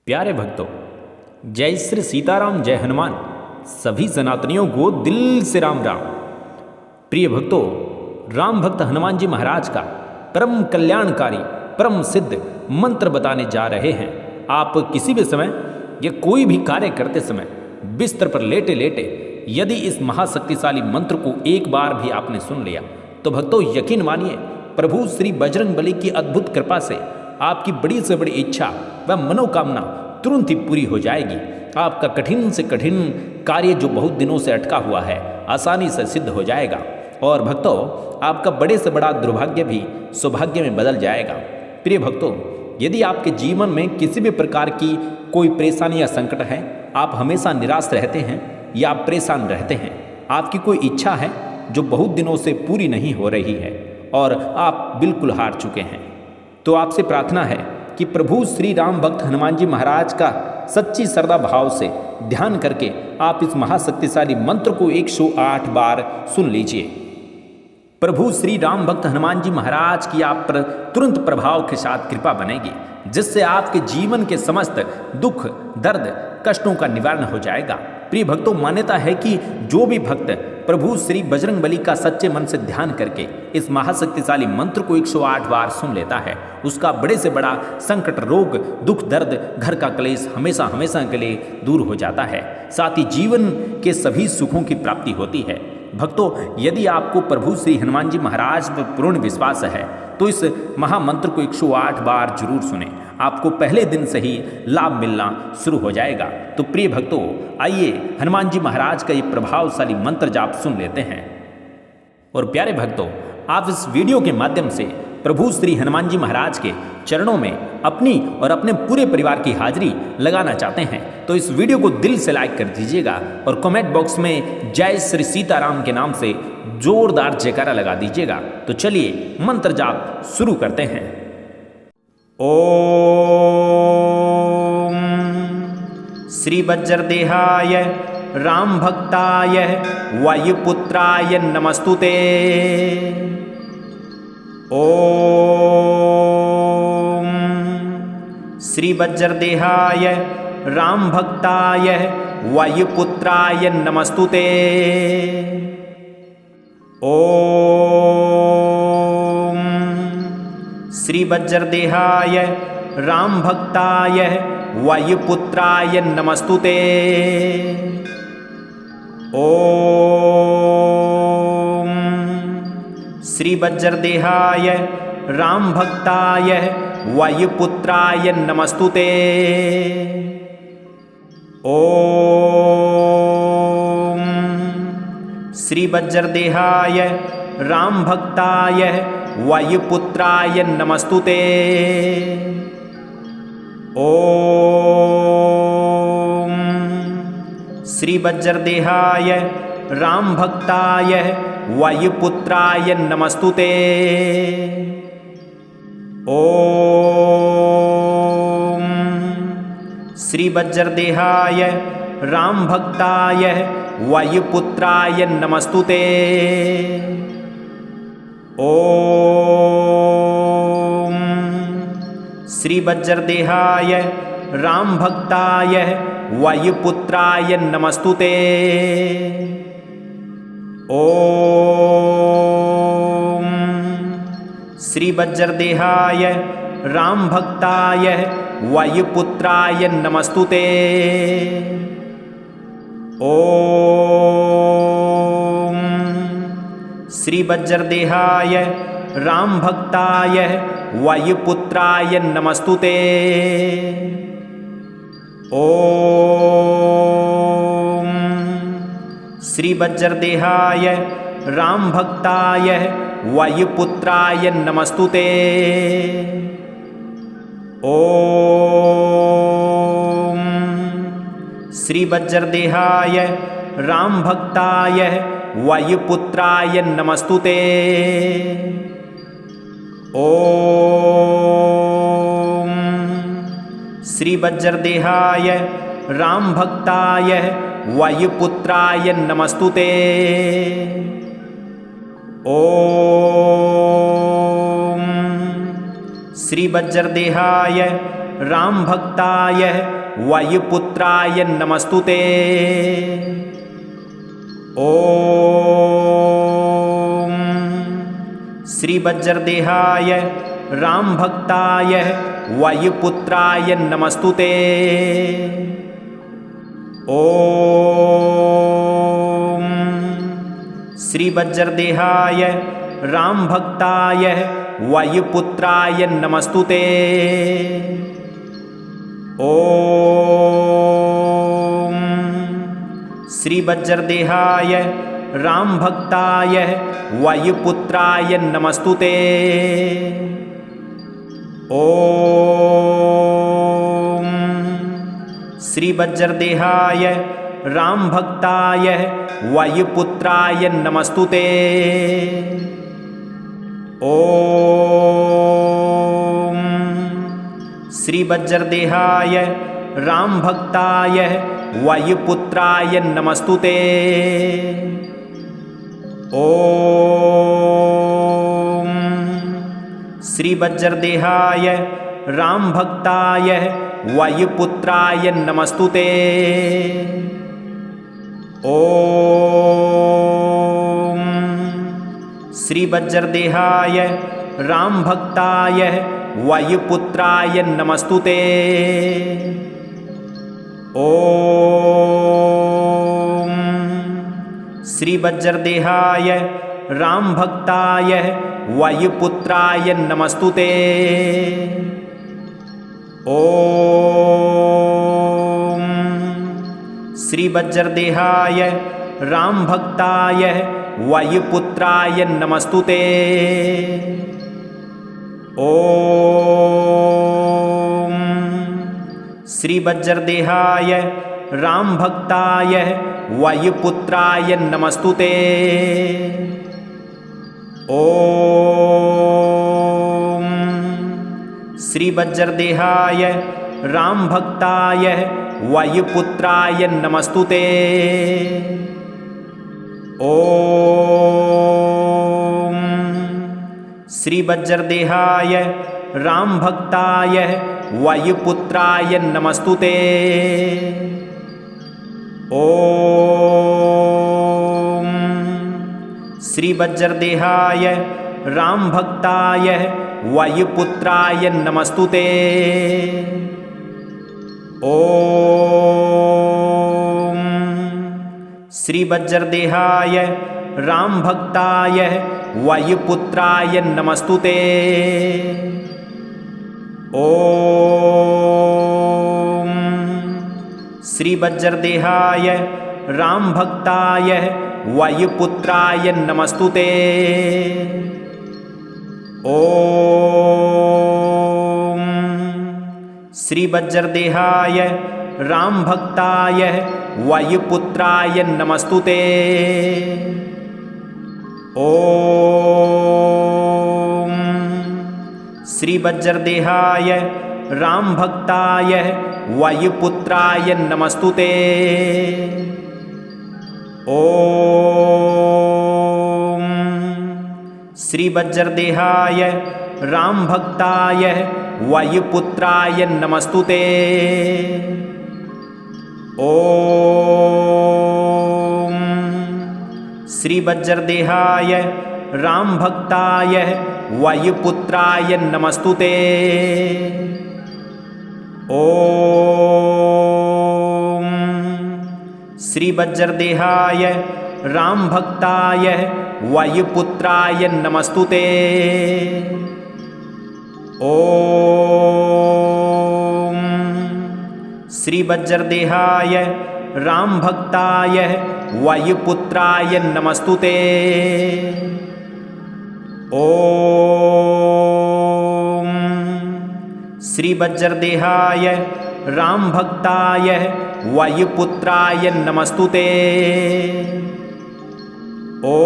प्यारे भक्तों, जय श्री सीताराम, जय हनुमान। सभी सनातनियों को दिल से राम राम। प्रिय भक्तों, राम भक्त हनुमान जी महाराज का परम कल्याणकारी परम सिद्ध मंत्र बताने जा रहे हैं। आप किसी भी समय या कोई भी कार्य करते समय बिस्तर पर लेटे लेटे यदि इस महाशक्तिशाली मंत्र को एक बार भी आपने सुन लिया तो भक्तों यकीन मानिए, प्रभु श्री बजरंग बली की अद्भुत कृपा से आपकी बड़ी से बड़ी इच्छा व मनोकामना तुरंत ही पूरी हो जाएगी। आपका कठिन से कठिन कार्य जो बहुत दिनों से अटका हुआ है आसानी से सिद्ध हो जाएगा। और भक्तों, आपका बड़े से बड़ा दुर्भाग्य भी सौभाग्य में बदल जाएगा। प्रिय भक्तों, यदि आपके जीवन में किसी भी प्रकार की कोई परेशानी या संकट है, आप हमेशा निराश रहते हैं या आप परेशान रहते हैं, आपकी कोई इच्छा है जो बहुत दिनों से पूरी नहीं हो रही है और आप बिल्कुल हार चुके हैं, तो आपसे प्रार्थना है कि प्रभु श्री राम भक्त हनुमान जी महाराज का सच्ची श्रद्धा भाव से ध्यान करके आप इस महाशक्तिशाली मंत्र को 108 बार सुन लीजिए। प्रभु श्री राम भक्त हनुमान जी महाराज की आप पर तुरंत प्रभाव के साथ कृपा बनेगी, जिससे आपके जीवन के समस्त दुख दर्द कष्टों का निवारण हो जाएगा। प्रिय भक्तों, मान्यता है कि जो भी भक्त प्रभु श्री बजरंग बली का सच्चे मन से ध्यान करके इस महाशक्तिशाली मंत्र को 108 बार सुन लेता है, उसका बड़े से बड़ा संकट, रोग, दुख दर्द, घर का क्लेश हमेशा हमेशा के लिए दूर हो जाता है। साथ ही जीवन के सभी सुखों की प्राप्ति होती है। भक्तों, यदि आपको प्रभु श्री हनुमान जी महाराज पर पूर्ण विश्वास है तो इस महामंत्र को 108 बार जरूर सुने, आपको पहले दिन से ही लाभ मिलना शुरू हो जाएगा। तो प्रिय भक्तों, आइए हनुमान जी महाराज का ये प्रभावशाली मंत्र जाप सुन लेते हैं। और प्यारे भक्तों, आप इस वीडियो के माध्यम से प्रभु श्री हनुमान जी महाराज के चरणों में अपनी और अपने पूरे परिवार की हाजिरी लगाना चाहते हैं तो इस वीडियो को दिल से लाइक कर दीजिएगा और कमेंट बॉक्स में जय श्री सीताराम के नाम से जोरदार जयकारा लगा दीजिएगा। तो चलिए मंत्र जाप शुरू करते हैं। ओम श्री वज्रदेहाय राम भक्ताय वायुपुत्राय नमस्तुते। ओम श्री वज्रदेहाय राम भक्ताय वायुपुत्राय नमस्तुते। ओम श्री वज्रदेहाय राम भक्ताय वायुपुत्राय नमस्तुते। ओम श्री वज्रदेहाय राम भक्ताय वायुपुत्राय नमस्तुते। ओम श्री वज्रदेहाय राम भक्ताय वायुपुत्राय नमस्तुते। ओम श्री वज्रदेहाय राम भक्ताय वायुपुत्राय नमस्तुते। ओम श्री वज्रदेहाय राम भक्ताय वायुपुत्राय नमस्तुते। ओम श्री वज्रदेहाय राम भक्ताय वायुपुत्राय नमस्तुते। ओम श्री वज्रदेहाय राम भक्ताय वायुपुत्राय नमस्तुते। ओम श्री वज्रदेहाय राम भक्ताय वायुपुत्राय नमस्तुते। ओम श्री वज्रदेहाय राम भक्ताय वायुपुत्राय नमस्तुते। ओम श्री वज्रदेहाय राम भक्ताय वायुपुत्राय नमस्तुते। ओम श्री वज्रदेहाय राम भक्ताय वायुपुत्राय नमस्तुते। ओम श्री वज्रदेहाय रामभक्ताय वायुपुत्राय नमस्तुते। ॐ श्रीवज्रदेहाय रामभक्ताय वायुपुत्राय नमस्तुते। ॐ श्रीवज्रदेहाय रामभक्ताय वायुपुत्राय नमस्तुते। ॐ श्रीवज्रदेहाय रामभक्ताय वायुपुत्राय नमस्तुते। ॐ श्रीवज्रदेहाय रामभक्ताय वायुपुत्राय नमस्तुते। ॐ श्रीवज्रदेहाय रामभक्ताय वायुपुत्राय नमस्तुते। ॐ श्रीवज्रदेहाय रामभक्ताय वायुपुत्राय नमस्तुते। ॐ श्रीवज्रदेहाय रामभक्ताय वायुपुत्राय नमस्तुते। ॐ श्रीवज्रदेहाय रामभक्ताय वायुपुत्राय नमस्तुते। ॐ श्रीवज्रदेहाय रामभक्ताय वायुपुत्राय नमस्तुते। ॐ श्रीवज्रदेहाय रामभक्ताय वायुपुत्राय नमस्तुते। ॐ श्रीवज्रदेहाय रामभक्ताय वायुपुत्राय नमस्तुते। ॐ श्रीवज्रदेहाय रामभक्ताय वायुपुत्राय नमस्तुते। ॐ श्रीवज्रदेहाय रामभक्ताय वायुपुत्राय नमस्तुते। ॐ श्रीवज्रदेहाय रामभक्ताय वायुपुत्राय नमस्तुते। ॐ श्रीवज्रदेहाय रामभक्ताय वायुपुत्राय नमस्तुते। ॐ श्रीवज्रदेहाय रामभक्ताय वायुपुत्राय नमस्तुते। ॐ श्रीवज्रदेहाय रामभक्ताय वायुपुत्राय नमस्तुते। ॐ श्रीवज्रदेहाय रामभक्ताय वायुपुत्राय नमस्तुते। ॐ श्रीवज्रदेहाय रामभक्ताय वायुपुत्राय नमस्तुते। ॐ श्रीवज्रदेहाय रामभक्ताय वायुपुत्राय नमस्तुते। ॐ श्रीवज्रदेहाय रामभक्ताय वायुपुत्राय नमस्तुते। ॐ श्रीवज्रदेहाय रामभक्ताय वायुपुत्राय नमस्तुते। ॐ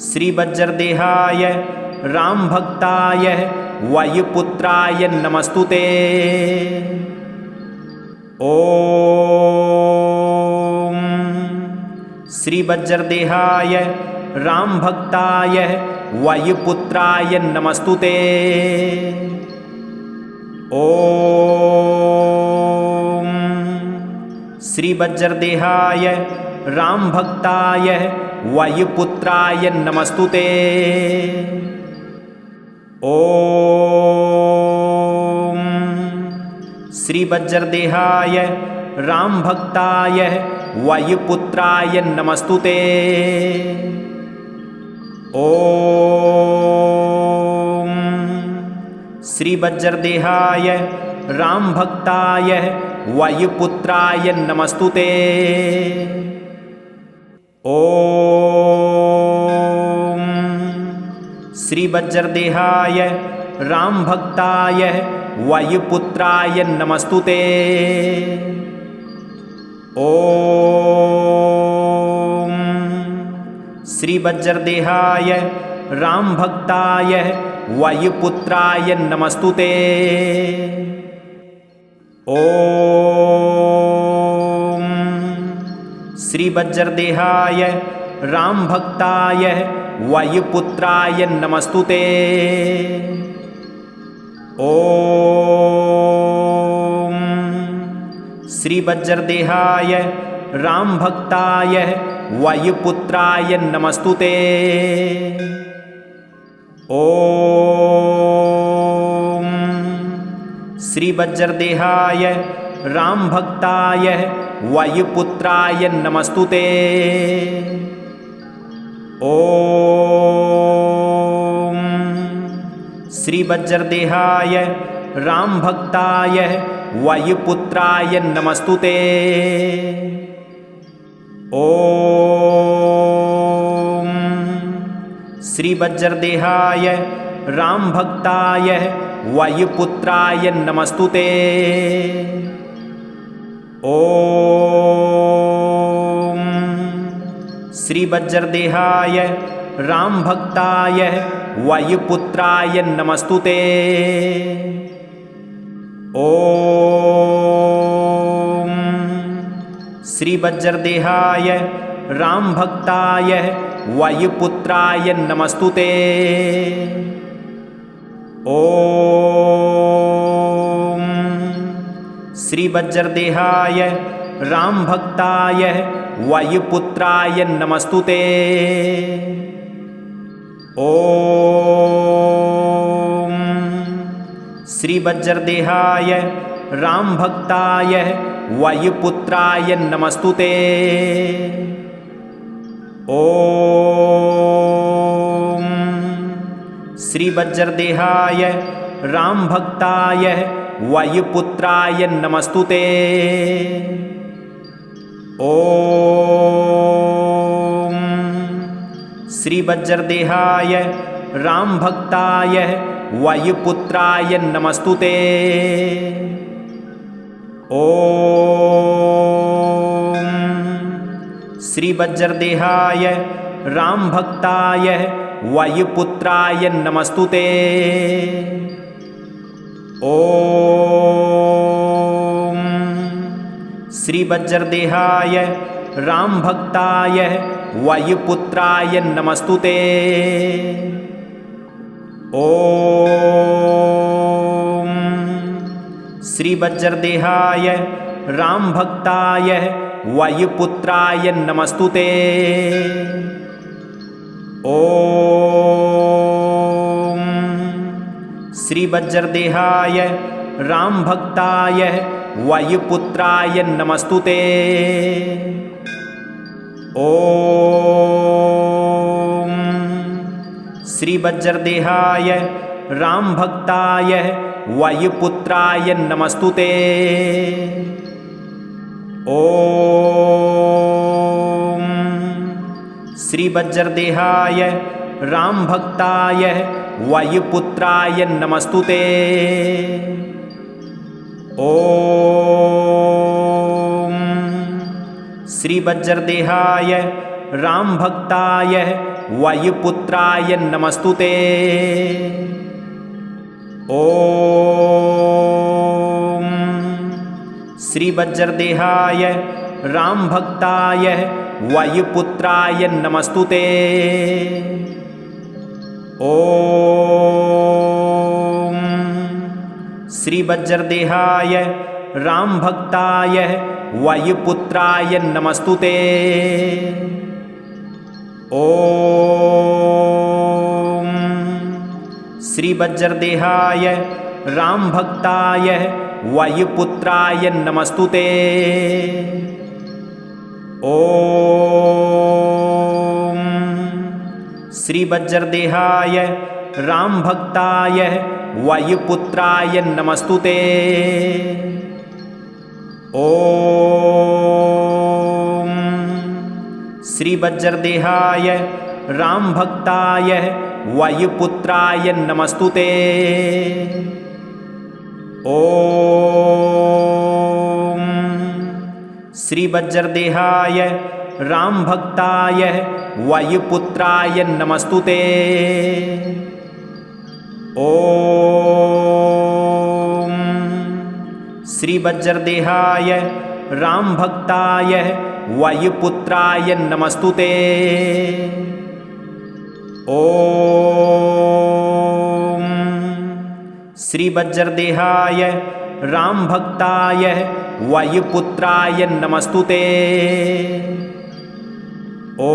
श्रीवज्रदेहाय रामभक्ताय वायुपुत्राय नमस्तुते। ॐ श्रीवज्रदेहाय रामभक्ताय वायुपुत्राय नमस्तुते। ॐ श्रीवज्रदेहाय रामभक्ताय वायुपुत्राय नमस्तुते। ॐ श्रीवज्रदेहाय रामभक्ताय वायुपुत्राय नमस्तुते। ॐ श्रीवज्रदेहाय रामभक्ताय वायुपुत्राय नमस्तुते। ॐ श्रीवज्रदेहाय रामभक्ताय वायुपुत्राय नमस्तुते। ॐ श्रीवज्रदेहाय रामभक्ताय वायुपुत्राय नमस्तुते। ॐ श्रीवज्रदेहाय रामभक्ताय वायुपुत्राय नमस्तुते। ॐ श्रीवज्रदेहाय रामभक्ताय वायुपुत्राय नमस्तुते। ॐ श्रीवज्रदेहाय रामभक्ताय वायुपुत्राय नमस्तुते। ॐ श्रीवज्रदेहाय रामभक्ताय वायुपुत्राय नमस्तुते। ॐ श्रीवज्रदेहाय रामभक्ताय वायुपुत्राय नमस्तुते। ॐ श्रीवज्रदेहाय रामभक्ताय वायुपुत्राय नमस्तुते। ॐ श्रीवज्रदेहाय रामभक्ताय वायुपुत्राय नमस्तुते। ॐ श्रीवज्रदेहाय रामभक्ताय वायुपुत्राय नमस्तुते। ॐ श्रीवज्रदेहाय रामभक्ताय वायुपुत्राय नमस्तुते। ॐ श्रीवज्रदेहाय रामभक्ताय वायुपुत्राय नमस्तुते। ॐ श्रीवज्रदेहाय रामभक्ताय वायुपुत्राय नमस्तुते। ॐ श्रीवज्रदेहाय रामभक्ताय वायुपुत्राय नमस्तुते। ॐ श्रीवज्रदेहाय रामभक्ताय वायुपुत्राय नमस्तुते। ॐ श्रीवज्रदेहाय रामभक्ताय वायुपुत्राय नमस्तुते। ॐ श्रीवज्रदेहाय रामभक्ताय वायुपुत्राय नमस्तुते। ॐ श्रीवज्रदेहाय रामभक्ताय वायुपुत्राय नमस्तुते। ॐ श्रीवज्रदेहाय रामभक्ताय वायुपुत्राय नमस्तुते। ॐ श्रीवज्रदेहाय रामभक्ताय वायुपुत्राय नमस्तुते। ॐ श्रीवज्रदेहाय रामभक्ताय वायुपुत्राय नमस्तुते। ॐ ॐ श्रीवज्रदेहाय रामभक्ताय वायुपुत्राय नमस्तुते। ॐ श्रीवज्रदेहाय रामभक्ताय वायुपुत्राय नमस्तुते। ॐ श्रीवज्रदेहाय रामभक्ताय वायुपुत्राय नमस्तुते। ॐ श्रीवज्रदेहाय रामभक्ताय वायुपुत्राय नमस्तुते। ॐ श्रीवज्रदेहाय रामभक्ताय वायुपुत्राय नमस्तुते। ॐ श्रीवज्रदेहाय रामभक्ताय वायुपुत्राय नमस्तुते। ॐ श्रीवज्रदेहाय रामभक्ताय वायुपुत्राय नमस्तुते। ॐ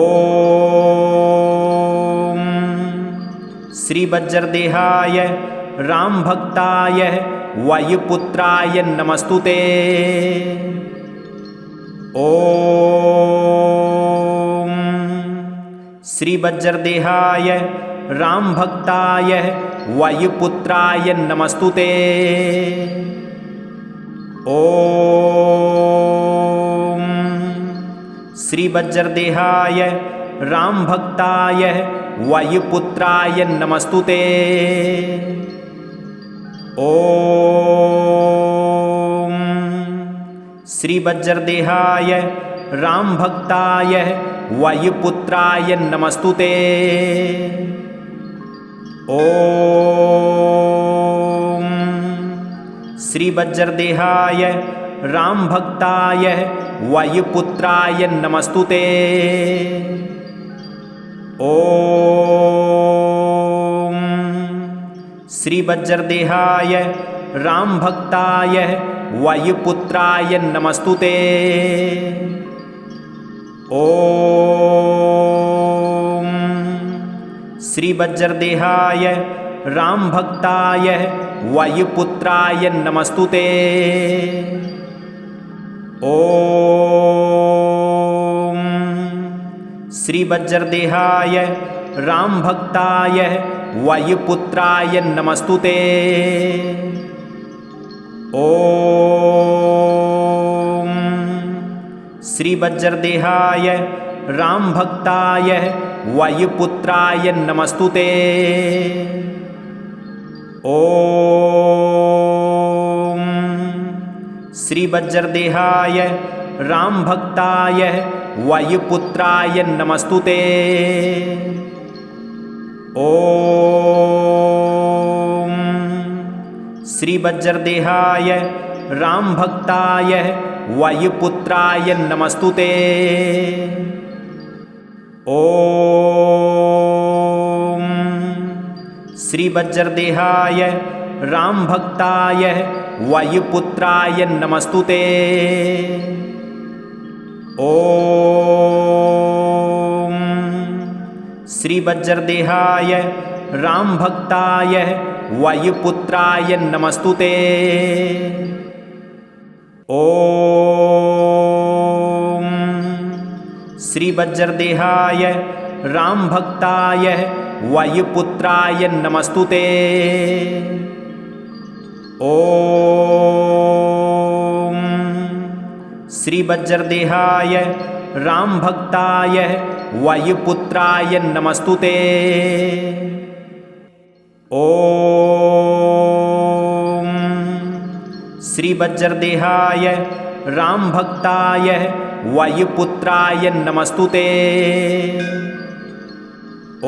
श्रीवज्रदेहाय रामभक्ताय वायुपुत्राय नमस्तुते। ॐ श्रीवज्रदेहाय रामभक्ताय वायुपुत्राय नमस्तुते। ॐ श्रीवज्रदेहाय रामभक्ताय वायुपुत्राय नमस्तुते। ॐ श्रीवज्रदेहाय रामभक्ताय वायुपुत्राय नमस्तुते। ॐ श्रीवज्रदेहाय रामभक्ताय वायुपुत्राय नमस्तुते। ॐ श्रीवज्रदेहाय रामभक्ताय वायुपुत्राय नमस्तुते। ॐ श्रीवज्रदेहाय रामभक्ताय वायुपुत्राय नमस्तुते। ॐ श्रीवज्रदेहाय रामभक्ताय वायुपुत्राय नमस्तुते। ॐ श्रीवज्रदेहाय रामभक्ताय वायुपुत्राय नमस्तुते। ॐ श्रीवज्रदेहाय रामभक्ताय वायुपुत्राय नमस्तुते। ॐ श्रीवज्रदेहाय रामभक्ताय वायुपुत्राय नमस्तुते। ॐ श्रीवज्रदेहाय रामभक्ताय वायुपुत्राय नमस्तुते। ॐ श्रीवज्रदेहाय रामभक्ताय वायुपुत्राय नमस्तुते। ॐ श्रीवज्रदेहाय रामभक्ताय वायुपुत्राय नमस्तुते। ॐ श्रीवज्रदेहाय रामभक्ताय वायुपुत्राय नमस्तुते। ॐ श्रीवज्रदेहाय रामभक्ताय वायुपुत्राय नमस्तुते। ॐ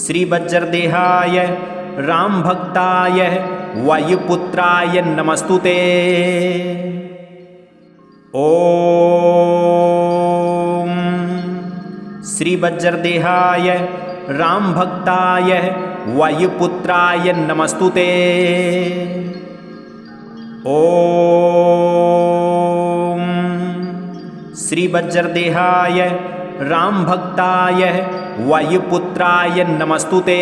श्रीवज्रदेहाय रामभक्ताय वायुपुत्राय नमस्तुते। ॐ श्रीवज्रदेहाय रामभक्ताय वायुपुत्राय नमस्तुते। ॐ श्रीवज्रदेहाय रामभक्ताय वायुपुत्राय नमस्तुते।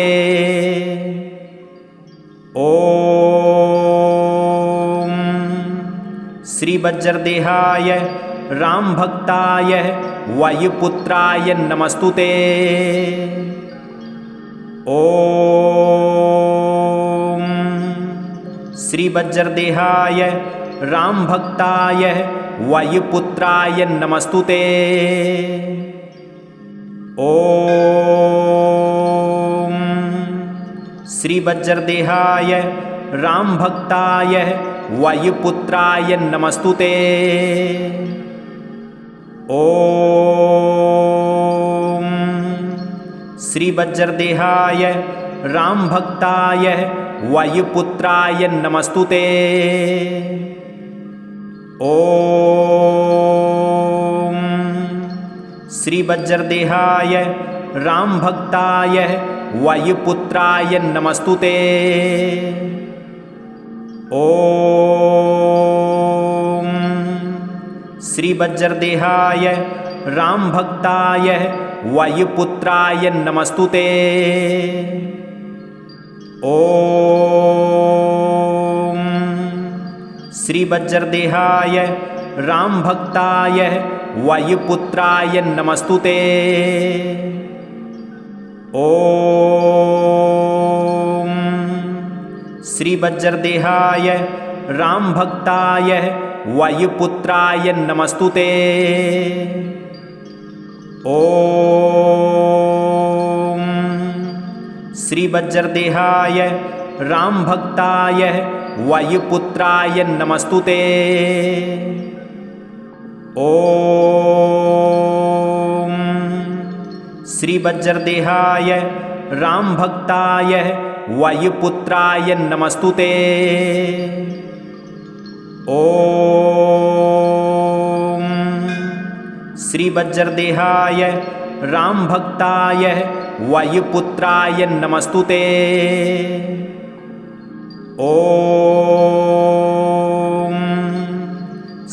ॐ श्रीवज्रदेहाय रामभक्ताय वायुपुत्राय नमस्तुते। ॐ श्रीवज्रदेहाय रामभक्ताय वायुपुत्राय नमस्तुते। ॐ श्रीवज्रदेहाय रामभक्ताय वायुपुत्राय नमस्तुते। ॐ श्रीवज्रदेहाय रामभक्ताय वायुपुत्राय नमस्तुते। ॐ श्रीवज्रदेहाय रामभक्ताय वायुपुत्राय नमस्तुते। ॐ श्रीवज्रदेहाय रामभक्ताय वायुपुत्राय नमस्तुते। ॐ श्रीवज्रदेहाय रामभक्ताय वायुपुत्राय नमस्तुते। ॐ श्रीवज्रदेहाय रामभक्ताय वायुपुत्राय नमस्तुते। ॐ श्रीवज्रदेहाय रामभक्ताय वायुपुत्राय नमस्तुते। ॐ श्रीवज्रदेहाय रामभक्ताय वायुपुत्राय नमस्तुते। ॐ श्रीवज्रदेहाय रामभक्ताय वायुपुत्राय नमस्तुते। ॐ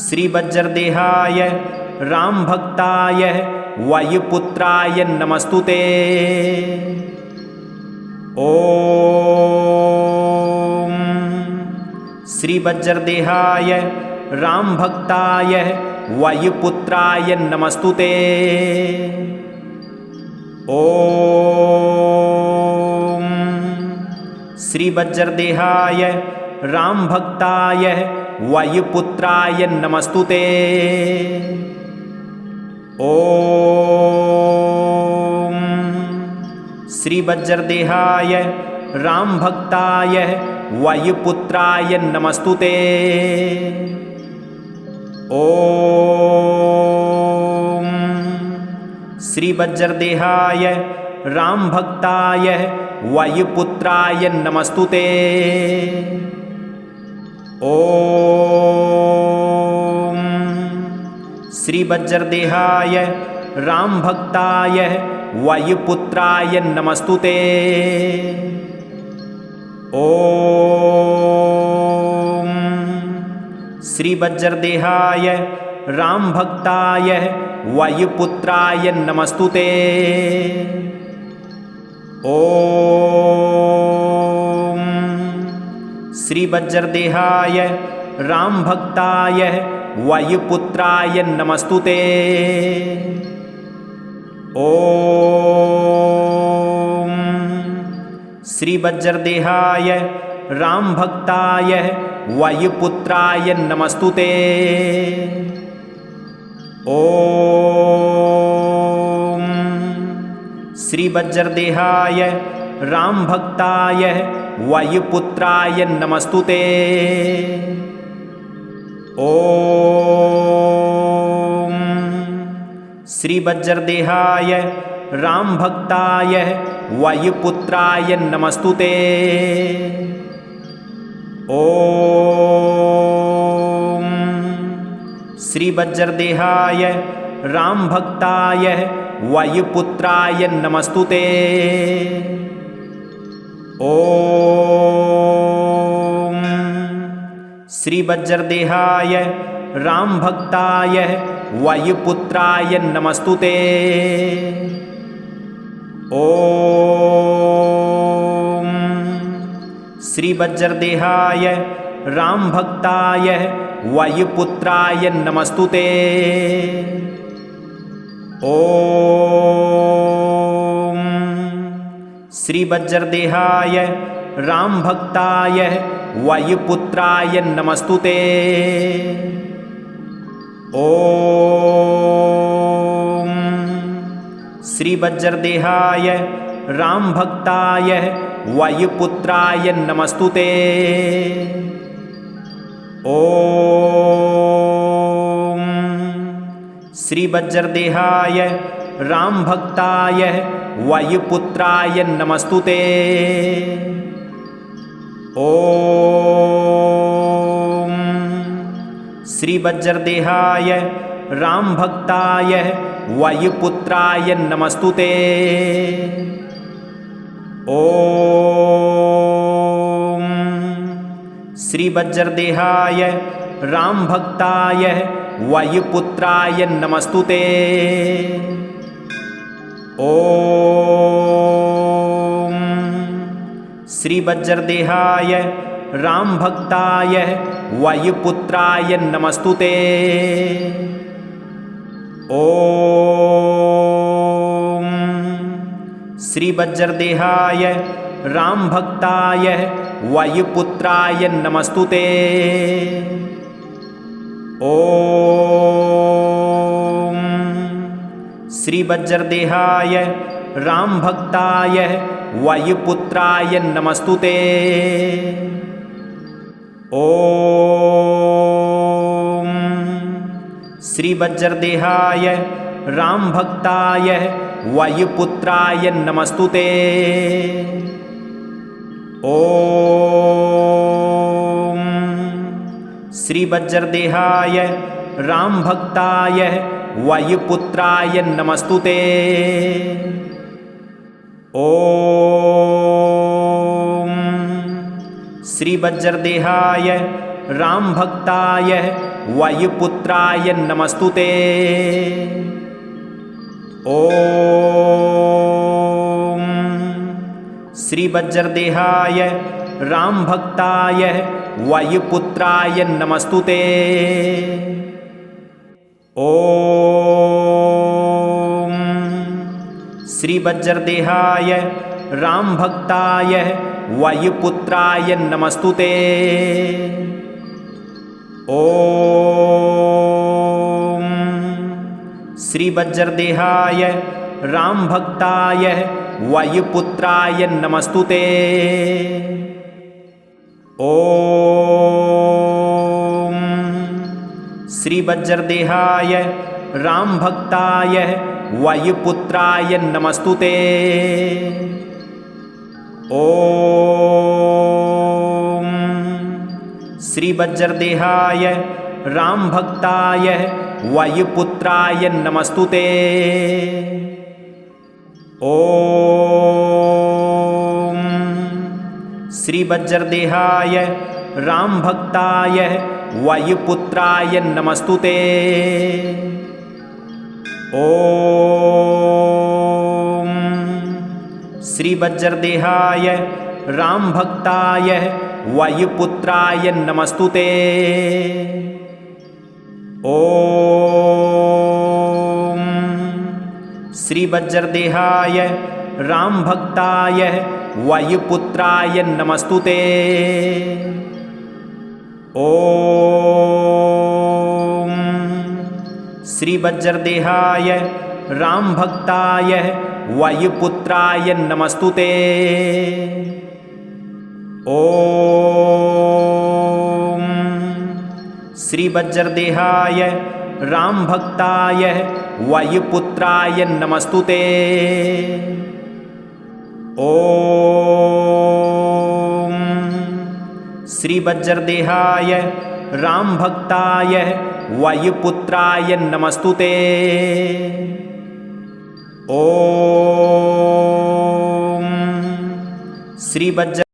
श्रीवज्रदेहाय रामभक्ताय वायुपुत्राय नमस्तुते। ॐ श्रीवज्रदेहाय रामभक्ताय वायुपुत्राय नमस्तुते। ॐ श्रीवज्रदेहाय रामभक्ताय वायुपुत्राय नमस्तुते। ॐ श्रीवज्रदेहाय रामभक्ताय वायुपुत्राय नमस्तुते। ॐ श्रीवज्रदेहाय रामभक्ताय वायुपुत्राय नमस्तुते। ॐ श्रीवज्रदेहाय रामभक्ताय वायुपुत्राय नमस्तुते। ॐ श्रीवज्रदेहाय रामभक्ताय वायुपुत्राय नमस्तुते। ॐ श्रीवज्रदेहाय रामभक्ताय वायुपुत्राय नमस्तुते। ॐ श्रीवज्रदेहाय रामभक्ताय वायुपुत्राय नमस्तुते। ॐ श्रीवज्रदेहाय रामभक्ताय वायुपुत्राय नमस्तुते। ॐ श्रीवज्रदेहाय रामभक्ताय वायुपुत्राय नमस्तुते। ॐ श्रीवज्रदेहाय रामभक्ताय वायुपुत्राय नमस्तुते। ॐ श्रीवज्रदेहाय रामभक्ताय वायुपुत्राय नमस्तुते। ॐ श्रीवज्रदेहाय रामभक्ताय वायुपुत्राय नमस्तुते। ॐ श्रीवज्रदेहाय रामभक्ताय वायुपुत्राय नमस्तुते। ॐ श्रीवज्रदेहाय रामभक्ताय वायुपुत्राय नमस्तुते। ॐ श्रीवज्रदेहाय रामभक्ताय वायुपुत्राय नमस्तुते। ॐ श्रीवज्रदेहाय रामभक्ताय वायुपुत्राय नमस्तुते। ॐ श्रीवज्रदेहाय रामभक्ताय वायुपुत्राय नमस्तुते। ॐ श्रीवज्रदेहाय रामभक्ताय वायुपुत्राय नमस्तुते। ॐ श्रीवज्रदेहाय रामभक्ताय वायुपुत्राय नमस्तुते। ॐ श्रीवज्रदेहाय रामभक्ताय वायुपुत्राय नमस्तुते। ॐ श्रीवज्रदेहाय रामभक्ताय वायुपुत्राय नमस्तुते। ॐ श्रीवज्रदेहाय रामभक्ताय वायुपुत्राय नमस्तुते। ॐ श्रीवज्रदेहाय रामभक्ताय वायुपुत्राय नमस्तुते। ॐ श्रीवज्रदेहाय रामभक्ताय वायुपुत्राय नमस्तुते। ॐ श्रीवज्रदेहाय रामभक्ताय वायुपुत्राय नमस्तुते। ॐ श्रीवज्रदेहाय रामभक्ताय वायुपुत्राय नमस्तुते। ॐ श्रीवज्रदेहाय रामभक्ताय वायुपुत्राय नमस्तुते। ॐ श्रीवज्रदेहाय रामभक्ताय वायुपुत्राय नमस्तुते। ॐ श्रीवज्रदेहाय रामभक्ताय वायुपुत्राय नमस्तुते। ॐ श्रीवज्रदेहाय रामभक्ताय वायुपुत्राय नमस्तुते। ॐ श्रीवज्रदेहाय रामभक्ताय वायुपुत्राय नमस्तुते। ॐ श्रीवज्रदेहाय रामभक्ताय वायुपुत्राय नमस्तुते। ॐ श्रीवज्रदेहाय रामभक्ताय वायुपुत्राय नमस्तुते। ॐ श्रीवज्रदेहाय रामभक्ताय वायुपुत्राय नमस्तुते। ॐ ओम श्री बज्र